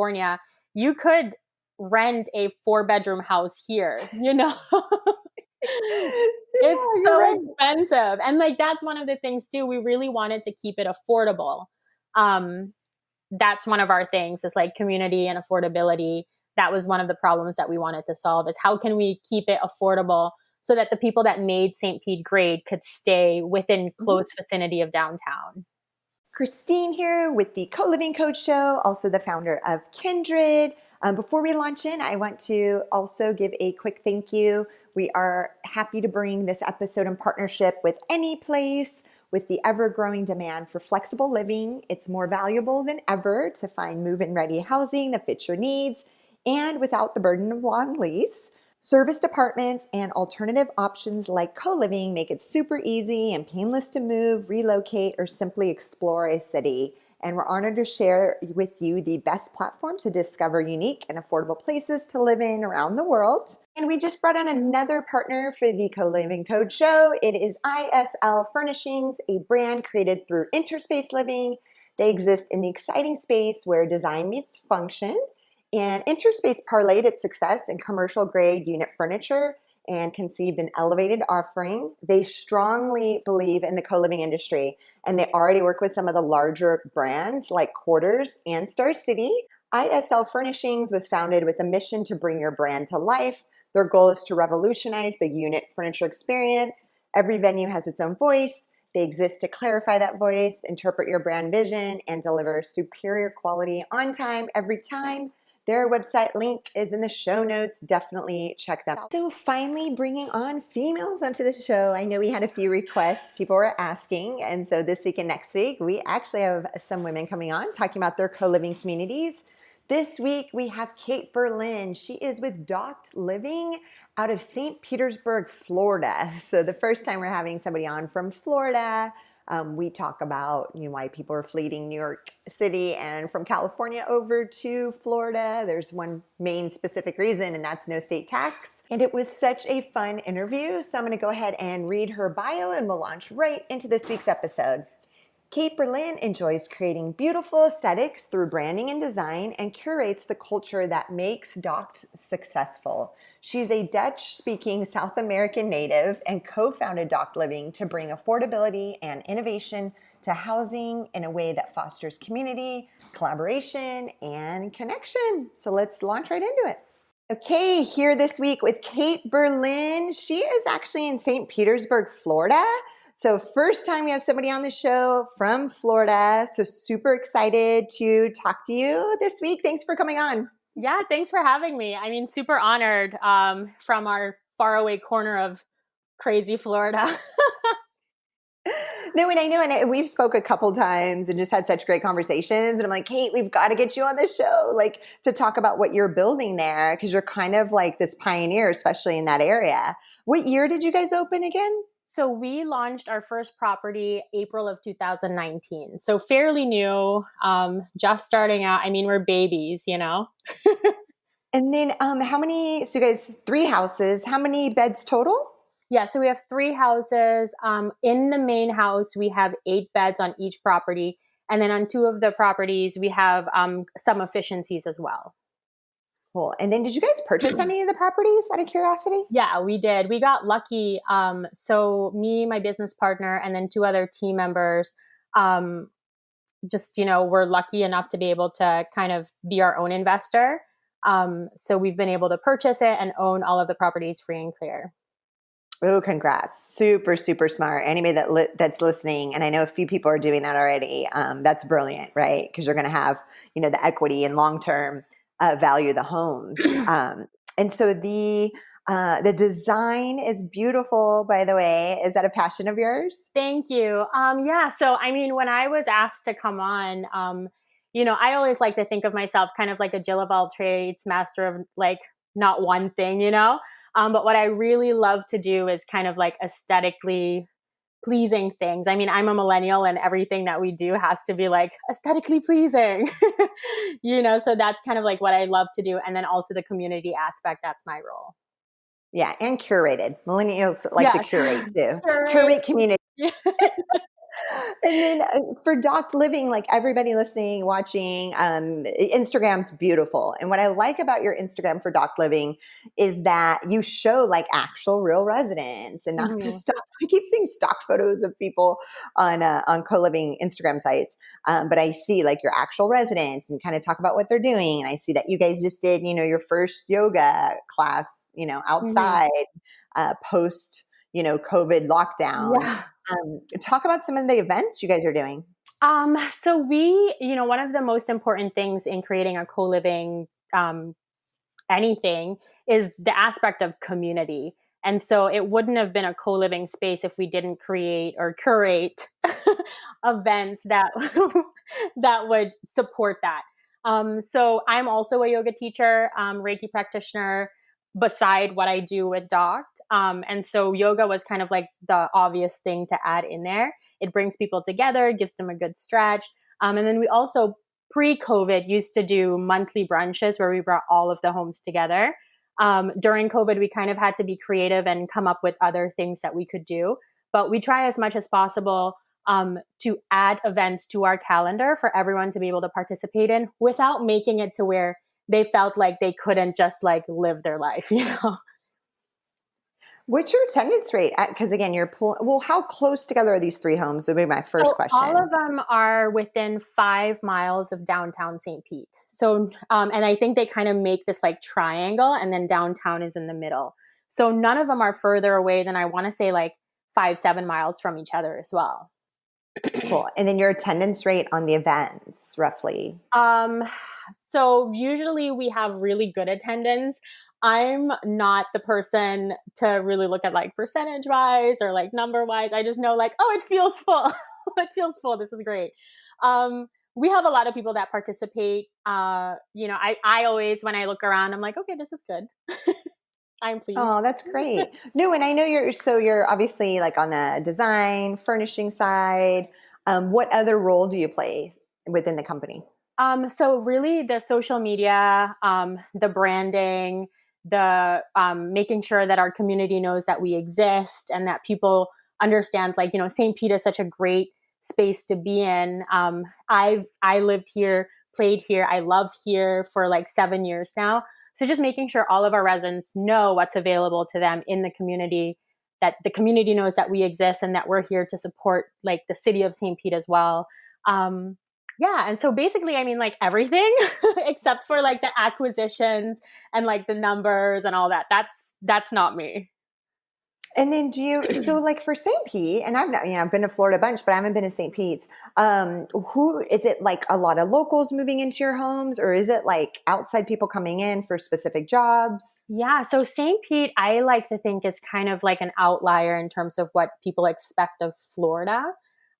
California, you could rent a 4-bedroom house here, It's so right. expensive. And like, that's one of the things too. We really wanted to keep it affordable. That's one of our things, is like community and affordability. That was one of the problems that we wanted to solve, is how can we keep it affordable so that the people that made St. Pete great could stay within close vicinity of downtown. Christine here with the Coliving Code Show, also the founder of Kndrd. Before we launch in, I want to also give a quick thank you. We are happy to bring this episode in partnership with Anyplace. With the ever-growing demand for flexible living, it's more valuable than ever to find move-in ready housing that fits your needs and without the burden of long lease. Serviced apartments and alternative options like co-living make it super easy and painless to move, relocate, or simply explore a city. And we're honored to share with you the best platform to discover unique and affordable places to live in around the world. And we just brought on another partner for the Coliving Code Show. It is ISL Furnishings, a brand created through interspace living. They exist in the exciting space where design meets function. And Interspace parlayed its success in commercial grade unit furniture and conceived an elevated offering. They strongly believe in the co-living industry, and they already work with some of the larger brands like Quarters and Star City. ISL Furnishings was founded with a mission to bring your brand to life. Their goal is to revolutionize the unit furniture experience. Every venue has its own voice. They exist to clarify that voice, interpret your brand vision, and deliver superior quality on time, every time. Their website link is in the show notes. Definitely check them out. So finally bringing on females onto the show. I know we had a few requests. People were asking. And so this week and next week, we actually have some women coming on talking about their co-living communities. This week, we have Kate Berlin. She is with Docked Living out of St. Petersburg, Florida. So the first time we're having somebody on from Florida. We talk about why people are fleeing New York City and from California over to Florida. There's one main specific reason, and that's no state tax. And it was such a fun interview. So I'm going to go ahead and read her bio, and we'll launch right into this week's episode. Kate Berlin enjoys creating beautiful aesthetics through branding and design and curates the culture that makes Docked successful. She's a Dutch-speaking South American native and co-founded Docked Living to bring affordability and innovation to housing in a way that fosters community, collaboration, and connection. So let's launch right into it. Okay, here this week with Kate Berlin. She is actually in St. Petersburg, Florida. So first time we have somebody on the show from Florida. So super excited to talk to you this week. Thanks for coming on. Yeah, thanks for having me. I mean, super honored from our faraway corner of crazy Florida. No, and I know, and we've spoke a couple times and just had such great conversations. And I'm like, Kate, we've got to get you on the show, like to talk about what you're building there, because you're kind of like this pioneer, especially in that area. What year did you guys open again? So we launched our first property April of 2019. So fairly new, just starting out. I mean, we're babies, And then how many, so you guys, 3 houses, how many beds total? Yeah, so we have 3 houses. In the main house, we have 8 beds on each property. And then on 2 of the properties, we have some efficiencies as well. Cool. And then did you guys purchase any of the properties out of curiosity? Yeah, we did. We got lucky. So me, my business partner, and then 2 other team members, we're lucky enough to be able to kind of be our own investor. So we've been able to purchase it and own all of the properties free and clear. Oh, congrats. Super, super smart. Anybody that's listening, and I know a few people are doing that already, that's brilliant, right? Because you're going to have, the equity and long-term value of the homes. And so the design is beautiful, by the way. Is that a passion of yours? Thank you. Yeah. So, I mean, when I was asked to come on, I always like to think of myself kind of like a Jill of all trades, master of like not one thing, but what I really love to do is kind of like aesthetically pleasing things. I mean, I'm a millennial and everything that we do has to be like aesthetically pleasing, so that's kind of like what I love to do. And then also the community aspect, that's my role. Yeah. And curated. Millennials like to curate too. Curate community. And then for docked living, like everybody listening, watching, Instagram's beautiful. And what I like about your Instagram for docked living is that you show like actual real residents and not the Mhm. stock. I keep seeing stock photos of people on co-living Instagram sites. But I see like your actual residents and kind of talk about what they're doing. And I see that you guys just did, your first yoga class, Mhm. outside, post, COVID lockdown. Yeah. Talk about some of the events you guys are doing. So one of the most important things in creating a co-living anything is the aspect of community. And so it wouldn't have been a co-living space if we didn't create or curate events that that would support that. So I'm also a yoga teacher, Reiki practitioner, beside what I do with Docked. And so yoga was kind of like the obvious thing to add in there. It brings people together, gives them a good stretch. And then we also pre-COVID used to do monthly brunches where we brought all of the homes together. During COVID, we kind of had to be creative and come up with other things that we could do. But we try as much as possible to add events to our calendar for everyone to be able to participate in without making it to where they felt like they couldn't just like live their life, you know? What's your attendance rate? Because again, well, how close together are these three homes? Would be my first So all question. of them are within 5 miles of downtown St. Pete. So, and I think they kind of make this like triangle, and then downtown is in the middle. So none of them are further away than I want to say like 5, 7 miles from each other as well. Cool. And then your attendance rate on the events, roughly. Um, so usually we have really good attendance. I'm not the person to really look at like percentage wise or like number wise. I just know like, oh, it feels full. It feels full. This is great. We have a lot of people that participate. I always, when I look around, I'm like, okay, this is good. I'm pleased. Oh, that's great. No, and I know you're obviously like on the design, furnishing side. What other role do you play within the company? So really the social media, the branding, the making sure that our community knows that we exist and that people understand, like, St. Pete is such a great space to be in. I lived here, played here, I love here for like 7 years now. So just making sure all of our residents know what's available to them in the community, that the community knows that we exist and that we're here to support like the city of St. Pete as well. Yeah, and so basically, I mean, like everything except for like the acquisitions and like the numbers and all that. That's not me. And then so like for St. Pete, and I've not, I've been to Florida a bunch, but I haven't been to St. Pete's. Who is it, like a lot of locals moving into your homes, or is it like outside people coming in for specific jobs? Yeah, so St. Pete, I like to think it's kind of like an outlier in terms of what people expect of Florida.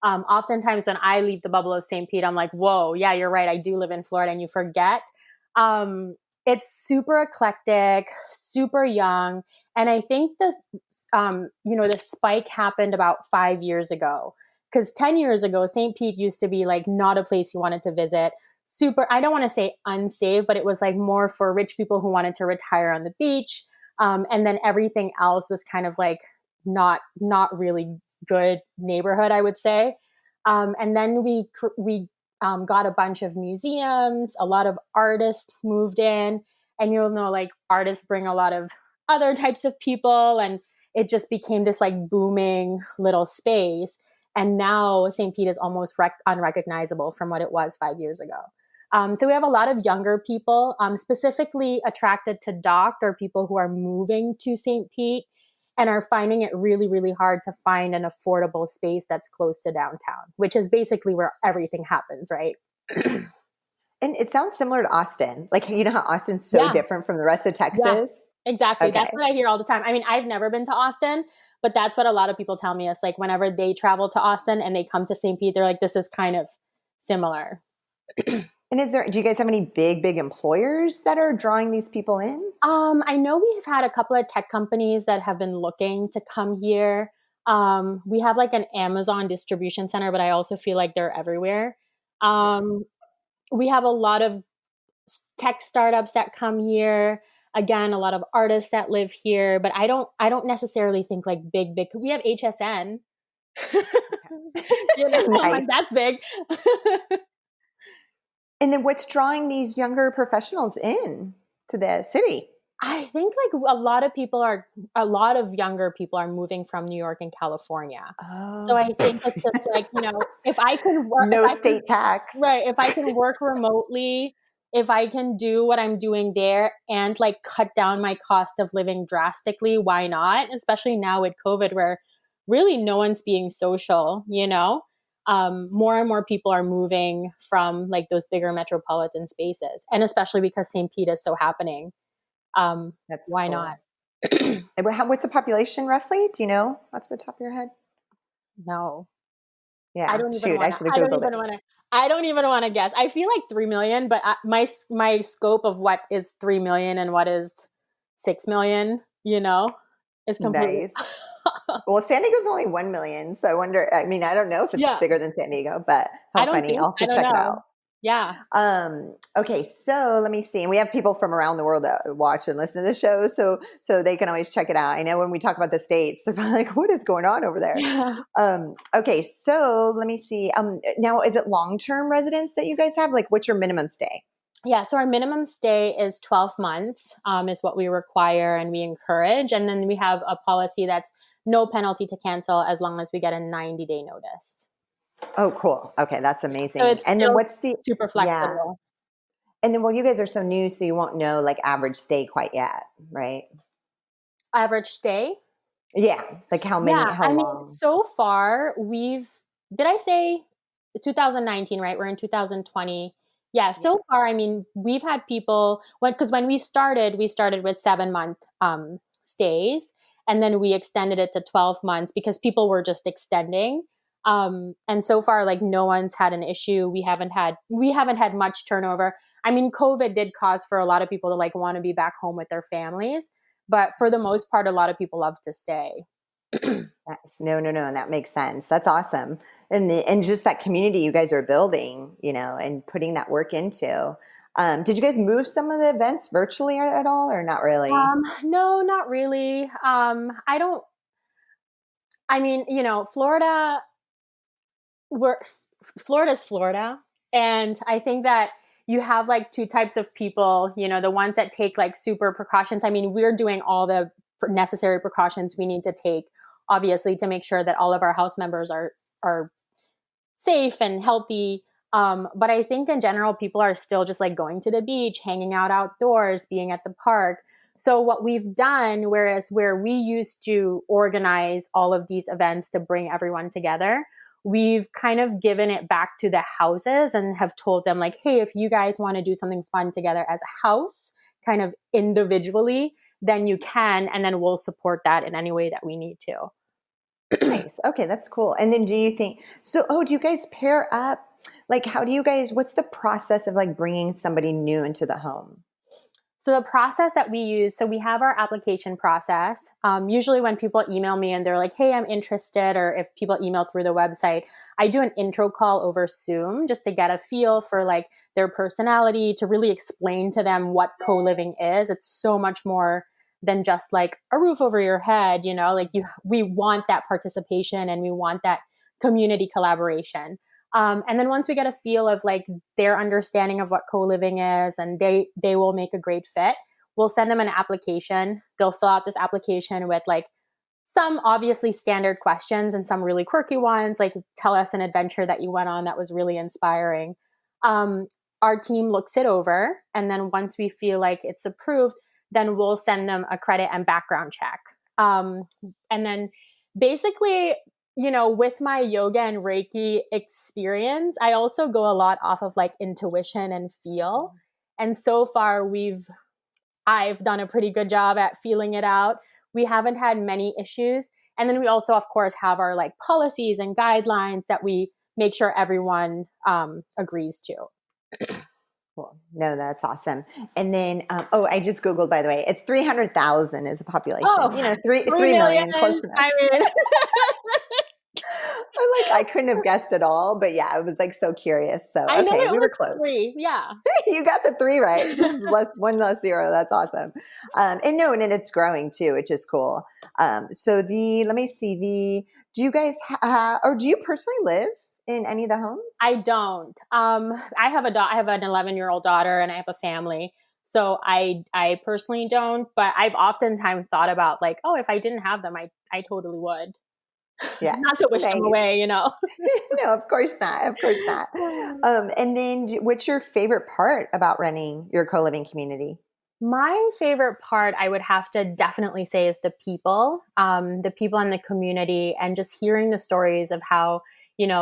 Oftentimes, when I leave the bubble of St. Pete, I'm like, whoa, yeah, you're right. I do live in Florida, and you forget. Um, it's super eclectic, super young. And I think the spike happened about 5 years ago. Because 10 years ago, St. Pete used to be like not a place you wanted to visit. Super, I don't want to say unsafe, but it was like more for rich people who wanted to retire on the beach. And then everything else was kind of like not really good neighborhood, I would say. And then we got a bunch of museums, a lot of artists moved in, and you'll know like artists bring a lot of other types of people, and it just became this like booming little space. And now St. Pete is almost unrecognizable from what it was 5 years ago. So we have a lot of younger people, specifically attracted to Docked, or people who are moving to St. Pete and are finding it really, really hard to find an affordable space that's close to downtown, which is basically where everything happens, right? And it sounds similar to Austin. Like, you know how Austin's so Yeah, different from the rest of yeah, Texas? exactly. Okay. That's what I hear all the time. I mean, I've never been to Austin, but that's what a lot of people tell me. It's like whenever they travel to Austin and they come to St. Pete, they're like, this is kind of similar. And do you guys have any big employers that are drawing these people in? I know we've had a couple of tech companies that have been looking to come here. We have like an Amazon distribution center, but I also feel like they're everywhere. Um, we have a lot of tech startups that come here. Again, a lot of artists that live here, but I don't necessarily think like big. We have HSN. Nice. Like that's big. And then what's drawing these younger professionals in to the city? I think like a lot of younger people are moving from New York and California. So Oh, I think it's just like, if I can work, if no I can, state tax. right, if I can work remotely, if I can do what I'm doing there and like cut down my cost of living drastically, why not? Especially now with COVID, where really no one's being social. More and more people are moving from like those bigger metropolitan spaces, and especially because St. Pete is so happening. That's Why not? cool. And what's the population roughly? Do you know off the top of your head? No, I Yeah, don't even shoot, I want to. should have I don't Googled even it. want to. I don't even want to guess. I feel like 3 million, but my scope of what is 3 million and what is 6 million, is completely. Nice. Well, San Diego's only 1 million. So I wonder, I mean, I don't know if it's Yeah, bigger than San Diego, but how I don't funny. think. I'll have I to don't check it out. know. Yeah. Okay, so let me see. And we have people from around the world that watch and listen to the show, so they can always check it out. I know when we talk about the states, they're probably like, "What is going on over there?" Yeah. Okay, so let me see. Now is it long-term residence that you guys have? Like, what's your minimum stay? Yeah, so our minimum stay is 12 months, is what we require and we encourage. And then we have a policy that's no penalty to cancel as long as we get a 90-day notice. Oh, cool. Okay, that's Yeah. So amazing. it's And then still what's the super yeah? flexible. And then, well, you guys are so new, so you won't know like average stay quite yet, right? Average stay? Yeah, like Yeah, how I mean, long? so far did I say 2019, right? We're in 2020. Yeah, Yeah. so far, I mean, we've had people because when we started with 7 month stays, and then we extended it to 12 months because people were just extending. And so far, like no one's had an issue. We haven't had much turnover. I mean, COVID did cause for a lot of people to like want to be back home with their families, but for the most part, a lot of people love to stay. Nice. No, no, no, and that makes sense. That's awesome. And just that community you guys are building, and putting that work into. Did you guys move some of the events virtually at all, or not really? No, not really. I don't. I mean, we're Florida's Florida, and I think that you have like two types of people. The ones that take like super precautions. I mean, we're doing all the necessary precautions we need to take, obviously, to make sure that all of our house members are safe and healthy. But I think in general, people are still just like going to the beach, hanging out outdoors, being at the park. So what we've done, whereas where we used to organize all of these events to bring everyone together, we've kind of given it back to the houses and have told them like, hey, if you guys want to do something fun together as a house, kind of individually, then you can, and then we'll support that in any way that we need to. Nice. Okay, that's cool. And then do you think so? Oh, do you guys pair up? Like, how do you guys? What's the process of like bringing somebody new into the home? So the process that we use, so we have our application process. Usually when people email me and they're like, hey, I'm interested, or if people email through the website, I do an intro call over Zoom just to get a feel for like their personality, to really explain to them what co-living is. It's so much more than just like a roof over your head, like we want that participation and we want that community collaboration. And then once we get a feel of like their understanding of what co-living is, and they will make a great fit, we'll send them an application. They'll fill out this application with like some obviously standard questions and some really quirky ones, like tell us an adventure that you went on that was really inspiring. Um, our team looks it over, and then once we feel like it's approved, then we'll send them a credit and background check. And then basically, with my yoga and Reiki experience, I also go a lot off of like intuition and feel. And so far, I've done a pretty good job at feeling it out. We haven't had many issues. And then we also, of course, have our like policies and guidelines that we make sure everyone agrees to. Cool. No, that's awesome. And then, I just Googled, by the way, it's 300,000 is a population, Oh, 3 3 million. million, close enough. I mean, I'm like, I couldn't have guessed at all, but yeah, I was like so curious. So, I know okay, it we were was close. 3. Yeah. You got the 3 right. Just one less zero. That's awesome. And no, and it's growing too, which is cool. Let me see do you guys, or do you personally live in any of the homes? I don't. I have I have an 11-year-old daughter and I have a family. So I personally don't, but I've oftentimes thought about like, oh, if I didn't have them, I totally would. Yeah. Not to wish them Nice. away, you know. No, of course not. Of course not. And then what's your favorite part about running your co-living community? My favorite part, I would have to definitely say, is the people in the community, and just hearing the stories of how,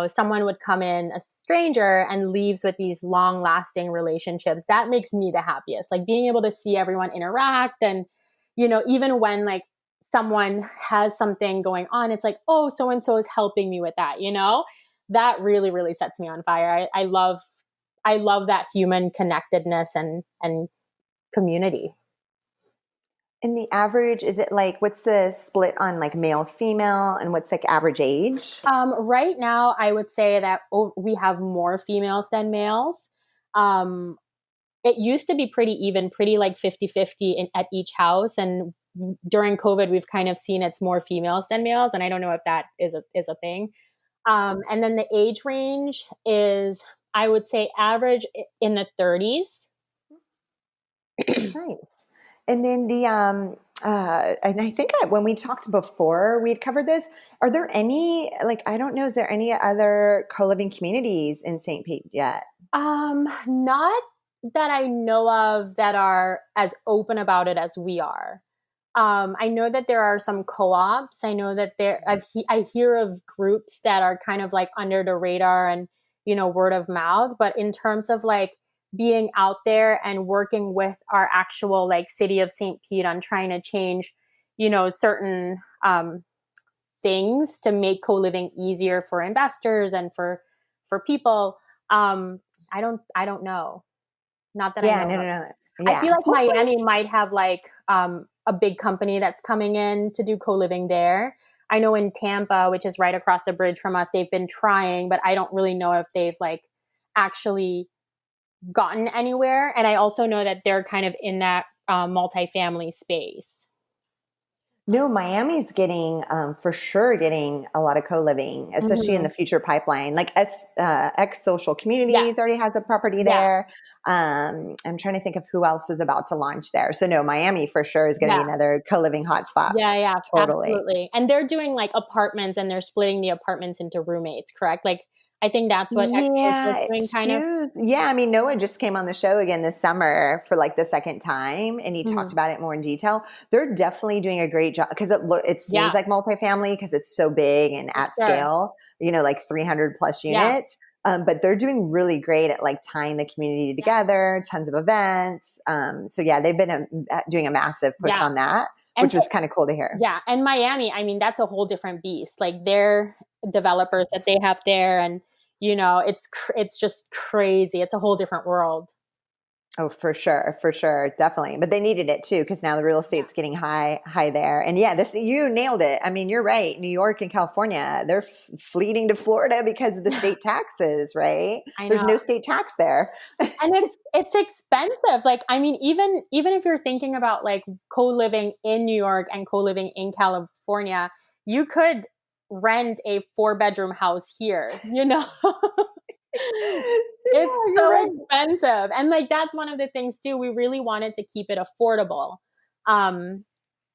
someone would come in, a stranger, and leaves with these long lasting relationships. That makes me the happiest. Like being able to see everyone interact, and, even when like someone has something going on, it's like, oh, so and so is helping me with that, that really, really sets me on fire. I love that human connectedness and community. And the average, is it like, what's the split on like male, female, and what's like average age? Right now, I would say that we have more females than males. Um, it used to be pretty even, pretty like 50-50 at each house. And during COVID, we've kind of seen it's more females than males. And I don't know if that is a thing. And then the age range is, I would say, average in the 30s. Nice. And then and I think when we talked before, we'd covered this. Are there any, like, I don't know, is there any other co-living communities in St. Pete yet? Not that I know of that are as open about it as we are. I know that there are some co-ops. I know that I hear of groups that are kind of like under the radar and, word of mouth. But in terms of like being out there and working with our actual like city of St. Pete on trying to change, certain things to make co-living easier for investors and for people, I don't know. Not that I Yeah, know no, no, of. no. I feel Yeah. like Hopefully. Miami might have like a big company that's coming in to do co-living there. I know in Tampa, which is right across the bridge from us, they've been trying, but I don't really know if they've like actually gotten anywhere. And I also know that they're kind of in that multifamily space. No, Miami's getting, for sure, getting a lot of co-living, especially in the Hmm. future pipeline. Like X Social Yes. Communities already has a property Yeah. there. I'm trying to think of who else is about to launch there. So no, Miami for sure is going to be Yeah. another co-living hotspot. Yeah. Yeah. Totally. Absolutely. And they're doing like apartments and they're splitting the apartments into roommates, correct? Like, I think that's what X Social Yeah, is it doing, kind of. skews. Yeah, I mean, Noah just came on the show again this summer for like the second time, and he talked Hmm. about it more in detail. They're definitely doing a great job because it seems Yeah, like multifamily because it's so big and for at sure. scale, like 300 plus Yeah. units. But they're doing really great at like tying the community Yeah. together, tons of events. So yeah, they've been doing a massive push Yeah. on that, And which so, was kind of cool to hear. yeah. And Miami, I mean, that's a whole different beast. Like their developers that they have there, and, it's just crazy. It's a whole different world. Oh, for sure, definitely. But they needed it too because now the real Yeah. estate's getting high there. And yeah, this you nailed it. I mean, you're right. New York and California, they're fleeting to Florida because of the state taxes, right? I There's know. no state tax there. And it's expensive. Like, I mean, even if you're thinking about like co-living in New York and co-living in California, you could rent a 4-bedroom house here. It's Yeah, you're so right. expensive. And like that's one of the things too. We really wanted to keep it affordable. Um,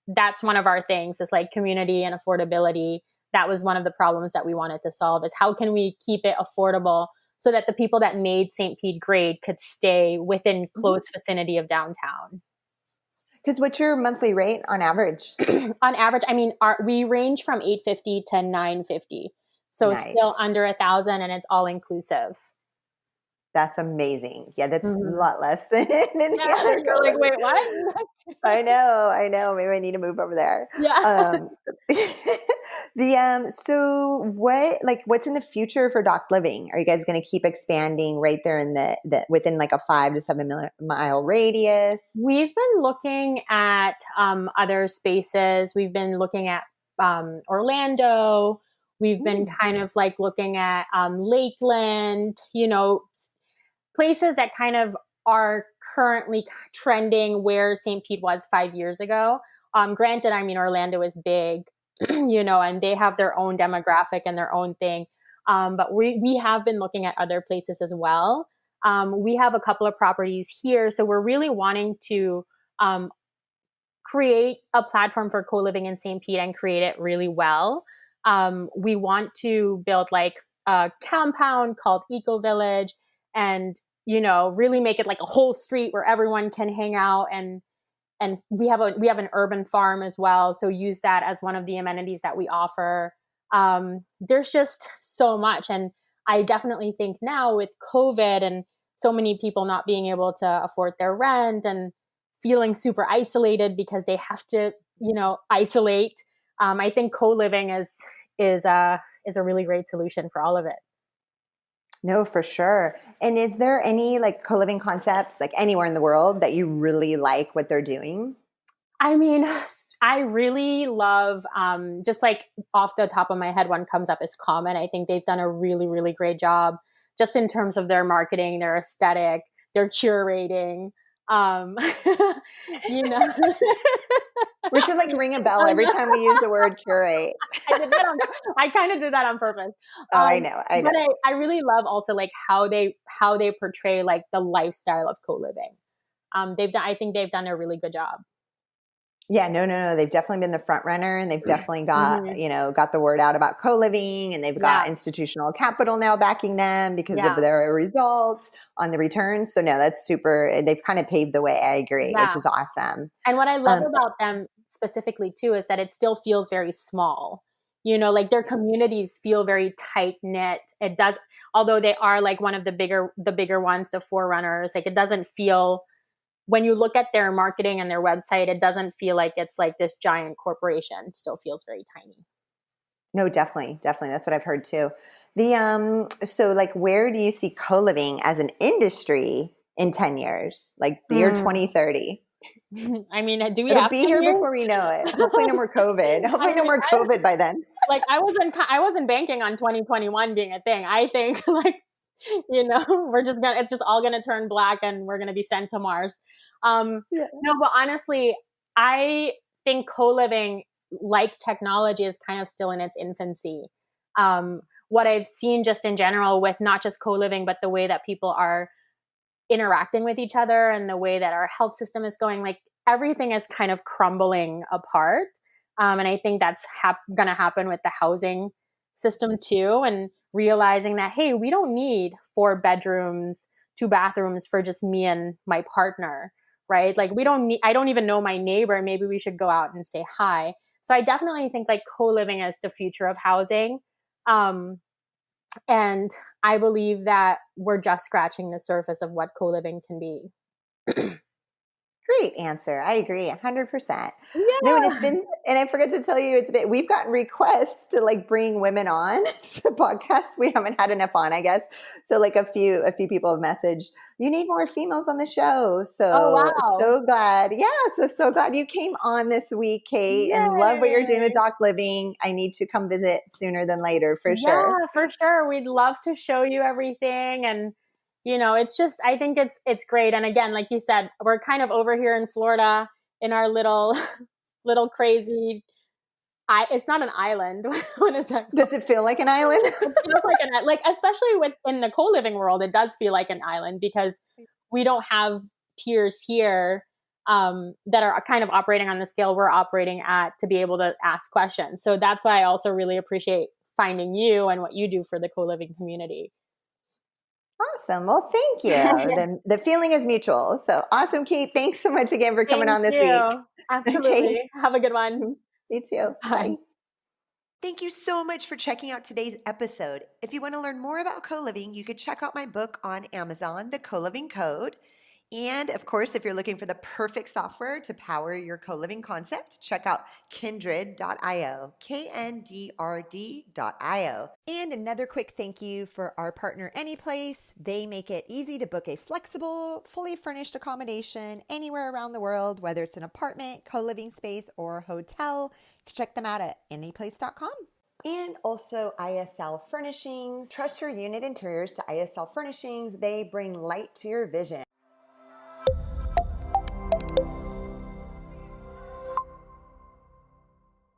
that's one of our things, is like community and affordability. That was one of the problems that we wanted to solve, is how can we keep it affordable so that the people that made St. Pete great could stay within close vicinity of downtown. Because what's your monthly rate on average? On average, I mean, we range from 850 to 950. So still Nice. under 1,000, and it's all inclusive. That's amazing. Yeah, that's a Mhm. lot less than the Yeah, other you're like, co-living. wait, what? I know. Maybe I need to move over there. Yeah. Um, so what's in the future for Doc Living? Are you guys going to keep expanding right there in the within like a 5 to 7 mile radius? We've been looking at other spaces. We've been looking at Orlando. We've been kind of like looking at Lakeland, places that kind of are currently trending where St. Pete was 5 years ago. Granted, I mean, Orlando is big, and they have their own demographic and their own thing. But we have been looking at other places as well. We have a couple of properties here. So we're really wanting to create a platform for co-living in St. Pete and create it really well. We want to build like a compound called Eco Village and, really make it like a whole street where everyone can hang out. And we have an urban farm as well. So use that as one of the amenities that we offer. There's just so much. And I definitely think now with COVID and so many people not being able to afford their rent and feeling super isolated because they have to, isolate. I think co-living is a really great solution for all of it. No, for sure. And is there any like co-living concepts like anywhere in the world that you really like what they're doing? I mean, I really love, just like off the top of my head, one comes up is Common. I think they've done a really, really great job just in terms of their marketing, their aesthetic, their curating. you know, We should like ring a bell every time we use the word curate. I kind of did that on purpose. Oh, I know. But I really love also like how they portray like the lifestyle of co-living. I think they've done a really good job. Yeah, no. They've definitely been the front runner, and they've definitely got, got the word out about co-living, and they've got institutional capital now backing them because of their results on the returns. So no, that's super. They've kind of paved the way. I agree, which is awesome. And what I love about them specifically too is that it still feels very small. Like their communities feel very tight knit. It does, although they are like one of the bigger ones, the forerunners. Like it doesn't feel. When you look at their marketing and their website, it doesn't feel like it's like this giant corporation. It still feels very tiny. No, definitely. That's what I've heard too. So like, where do you see co-living as an industry in 10 years, like the year 2030? I mean, do we It'll have be here before we know it? Hopefully no more COVID. Hopefully no more COVID by then. Like I wasn't banking on 2021 being a thing. I think like, it's just all gonna turn black and we're gonna be sent to Mars. No, but honestly, I think co-living, like technology, is kind of still in its infancy. What I've seen just in general with not just co-living, but the way that people are interacting with each other and the way that our health system is going, like everything is kind of crumbling apart. And I think that's going to happen with the housing system too. And realizing that, hey, we don't need 4 bedrooms, 2 bathrooms for just me and my partner, right? Like I don't even know my neighbor. Maybe we should go out and say hi. So I definitely think like co-living is the future of housing. And I believe that we're just scratching the surface of what co-living can be. Great answer. I agree 100%. Yeah. No, and I forgot to tell you, we've gotten requests to like bring women on the podcast. We haven't had enough on, I guess. So like a few people have messaged, you need more females on the show. So, so glad. Yeah. So glad you came on this week, Kate, and love what you're doing with Doc Living. I need to come visit sooner than later for sure. Yeah, for sure. We'd love to show you everything. And it's just, I think it's great. And again, like you said, we're kind of over here in Florida in our little crazy, it's not an island. What is that called? Does it feel like an island? It feels like especially in the co-living world, it does feel like an island because we don't have peers here that are kind of operating on the scale we're operating at to be able to ask questions. So that's why I also really appreciate finding you and what you do for the co-living community. Awesome. Well, thank you. The feeling is mutual. So awesome, Kate. Thanks so much again for coming on this week. Absolutely. Okay. Have a good one. You too. Bye. Thank you so much for checking out today's episode. If you want to learn more about co-living, you could check out my book on Amazon, The Co-Living Code. And of course, if you're looking for the perfect software to power your co-living concept, check out Kndrd.io, Kndrd.io. And another quick thank you for our partner, Anyplace. They make it easy to book a flexible, fully furnished accommodation anywhere around the world, whether it's an apartment, co-living space, or hotel. Check them out at anyplace.com. and also ISL Furnishings. Trust your unit interiors to ISL Furnishings. They bring light to your vision.